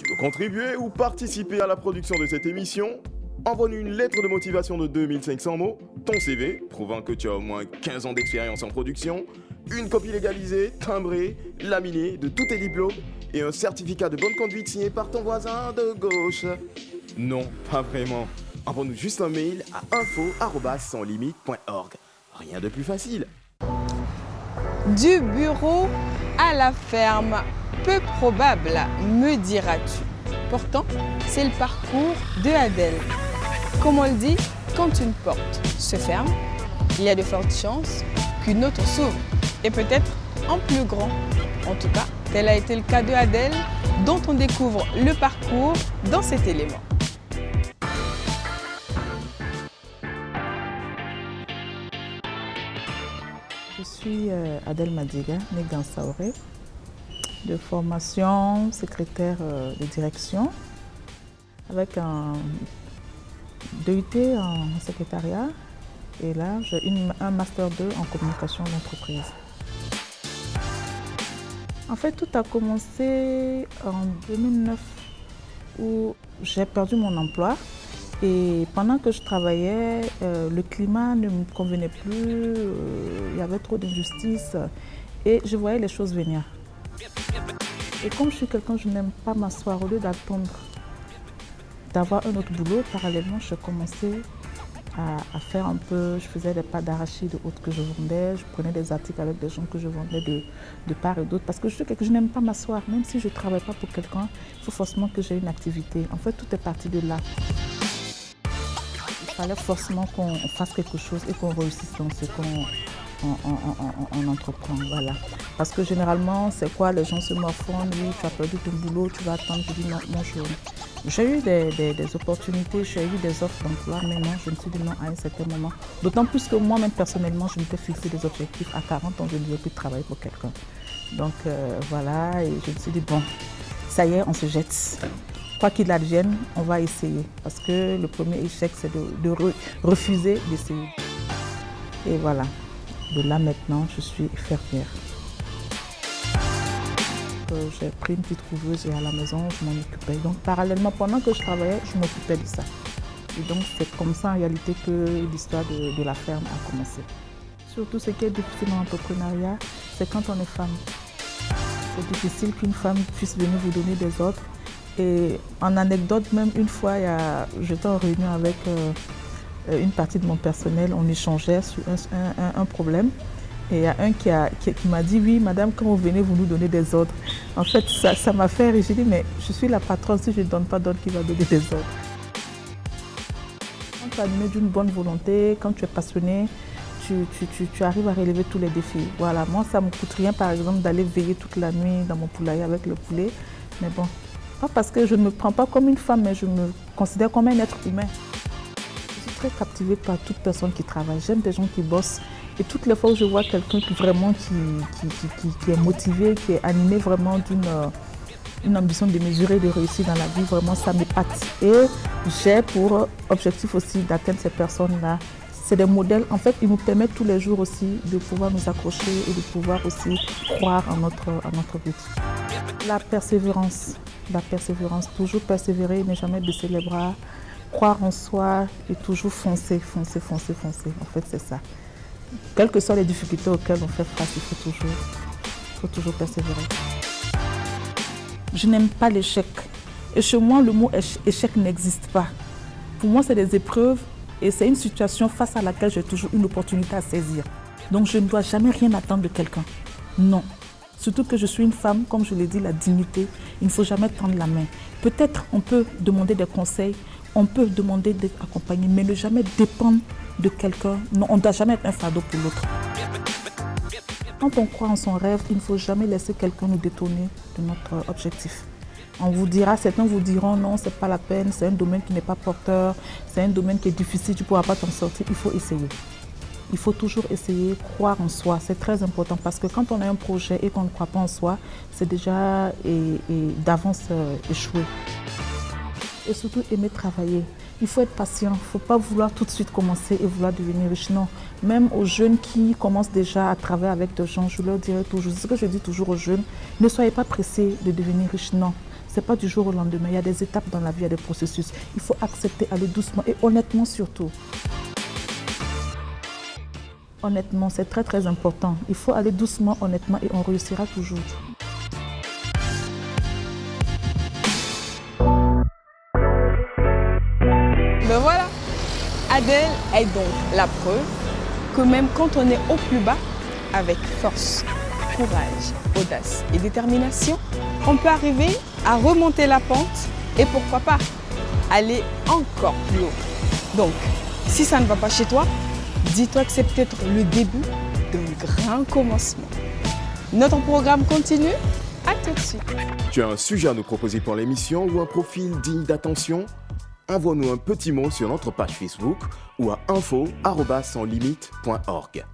Tu veux contribuer ou participer à la production de cette émission? Envoie-nous une lettre de motivation de 2500 mots, ton CV, prouvant que tu as au moins 15 ans d'expérience en production, une copie légalisée, timbrée, laminée de tous tes diplômes et un certificat de bonne conduite signé par ton voisin de gauche. Non, pas vraiment. Envoie-nous juste un mail à info@sanslimite.org. Rien de plus facile. Du bureau à la ferme, peu probable, me diras-tu. Pourtant, c'est le parcours de Adèle. Comme on le dit, quand une porte se ferme, il y a de fortes chances qu'une autre s'ouvre, et peut-être en plus grand. En tout cas, tel a été le cas de Adèle, dont on découvre le parcours dans cet élément. Je suis Adèle Madiga, née dans Saoré, de formation secrétaire de direction, avec un DUT en secrétariat, et là j'ai un Master 2 en communication d'entreprise. En fait, tout a commencé en 2009 où j'ai perdu mon emploi. Et pendant que je travaillais, le climat ne me convenait plus, il y avait trop d'injustice et je voyais les choses venir. Et comme je suis quelqu'un, je n'aime pas m'asseoir. Au lieu d'attendre d'avoir un autre boulot, parallèlement, je commençais à faire un peu, je faisais des pâtes d'arachide autres que je vendais, je prenais des articles avec des gens que je vendais de part et d'autre. Parce que je suis quelqu'un, je n'aime pas m'asseoir, même si je ne travaille pas pour quelqu'un, il faut forcément que j'ai une activité. En fait, tout est parti de là. Il fallait forcément qu'on fasse quelque chose et qu'on réussisse dans ce qu'on entreprend. Voilà. Parce que généralement, c'est quoi? Les gens se morfondent, oui, tu as perdu ton boulot, tu vas attendre. Je dis non, j'ai eu des opportunités, j'ai eu des offres d'emploi, mais non, je me suis dit non à un certain moment. D'autant plus que moi-même, personnellement, je m'étais fixé des objectifs. À 40 ans, je ne devais plus travailler pour quelqu'un. Donc voilà, et je me suis dit bon, ça y est, on se jette. Quoi qu'il advienne, on va essayer. Parce que le premier échec, c'est de refuser d'essayer. Et voilà. De là maintenant, je suis fermière. J'ai pris une petite couveuse et à la maison, je m'en occupais. Donc parallèlement, pendant que je travaillais, je m'occupais de ça. Et donc c'est comme ça en réalité que l'histoire de la ferme a commencé. Surtout ce qui est difficile dans l'entrepreneuriat, c'est quand on est femme. C'est difficile qu'une femme puisse venir vous donner des ordres. Et en anecdote, même une fois, j'étais en réunion avec une partie de mon personnel, on échangeait sur un problème. Et il y a un qui m'a dit, oui, madame, quand vous venez, vous nous donnez des ordres. En fait, ça m'a fait rire. J'ai dit, mais je suis la patronne, si je ne donne pas d'ordre, qui va donner des ordres? Quand tu es animé d'une bonne volonté, quand tu es passionné, tu arrives à relever tous les défis. Voilà, moi, ça ne me coûte rien, par exemple, d'aller veiller toute la nuit dans mon poulailler avec le poulet. Mais bon, pas parce que je ne me prends pas comme une femme, mais je me considère comme un être humain. Je suis très captivée par toute personne qui travaille. J'aime des gens qui bossent. Et toutes les fois où je vois quelqu'un qui est motivé, qui est animé vraiment d'une ambition de mesurer, de réussir dans la vie, vraiment ça m'épate. Et j'ai pour objectif aussi d'atteindre ces personnes-là. C'est des modèles, en fait, ils nous permettent tous les jours aussi de pouvoir nous accrocher et de pouvoir aussi croire en notre but. La persévérance, toujours persévérer, ne jamais baisser les bras, croire en soi et toujours foncer. En fait, c'est ça. Quelles que soient les difficultés auxquelles on fait face, il faut toujours persévérer. Je n'aime pas l'échec. Et chez moi, le mot échec n'existe pas. Pour moi, c'est des épreuves et c'est une situation face à laquelle j'ai toujours une opportunité à saisir. Donc, je ne dois jamais rien attendre de quelqu'un. Non. Surtout que je suis une femme, comme je l'ai dit, la dignité, il ne faut jamais tendre la main. Peut-être on peut demander des conseils, on peut demander d'être accompagné, mais ne jamais dépendre de quelqu'un. Non, on ne doit jamais être un fardeau pour l'autre. Quand on croit en son rêve, il ne faut jamais laisser quelqu'un nous détourner de notre objectif. On vous dira, certains vous diront non, c'est pas la peine, c'est un domaine qui n'est pas porteur, c'est un domaine qui est difficile, tu ne pourras pas t'en sortir. Il faut essayer. Il faut toujours essayer, croire en soi. C'est très important parce que quand on a un projet et qu'on ne croit pas en soi, c'est déjà d'avance échoué. Et surtout aimer travailler. Il faut être patient, il ne faut pas vouloir tout de suite commencer et vouloir devenir riche. Non, même aux jeunes qui commencent déjà à travailler avec des gens, je leur dirais toujours, c'est ce que je dis toujours aux jeunes, ne soyez pas pressés de devenir riche, non. Ce n'est pas du jour au lendemain. Il y a des étapes dans la vie, il y a des processus. Il faut accepter, aller doucement et honnêtement surtout. Honnêtement, c'est très très important. Il faut aller doucement, honnêtement et on réussira toujours. Ben voilà, Adèle est donc la preuve que même quand on est au plus bas, avec force, courage, audace et détermination, on peut arriver à remonter la pente et pourquoi pas aller encore plus haut. Donc, si ça ne va pas chez toi, dis-toi que c'est peut-être le début d'un grand commencement. Notre programme continue, à tout de suite. Tu as un sujet à nous proposer pour l'émission ou un profil digne d'attention? Envoie-nous un petit mot sur notre page Facebook ou à info@sanslimites.org.